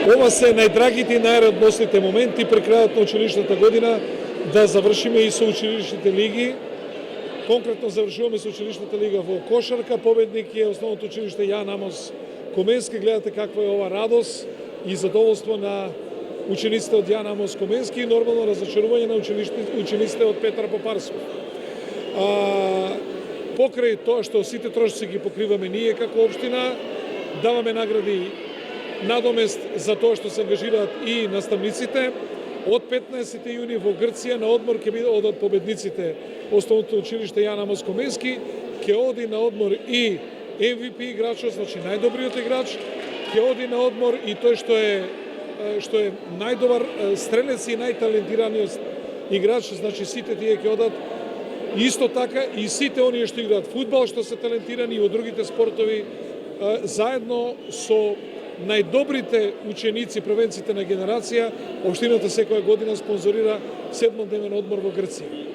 Ова се најдрагите и најрадосните моменти при крајот на училишната година да завршиме и со училишните лиги. Конкретно завршуваме со училишната лига во кошарка, победник е основното училиште Јан Амос Коменски. Гледате каква е ова радост и задоволство на учениците од Јан Амос Коменски и нормално разочарување на учениците од Петар Попарсков. Покрај тоа што сите трошоци ги покриваме ние како општина, даваме награди надомест за тоа што се ангажираат и наставниците. Од 15 јуни во Грција на одмор ќе одат победниците Основното училиште Јан Амос Коменски, ќе оди на одмор и MVP играчот, значи најдобриот играч, ќе оди на одмор и тој што е најдобар стрелец и најталентираниот играч, значи сите тие ќе одат. Исто така и сите оние што играат фудбал, што се талентирани и од другите спортови, заедно со најдобрите ученици, првенците на генерација, општината секоја година спонзорира 7-дневен одмор во Грција.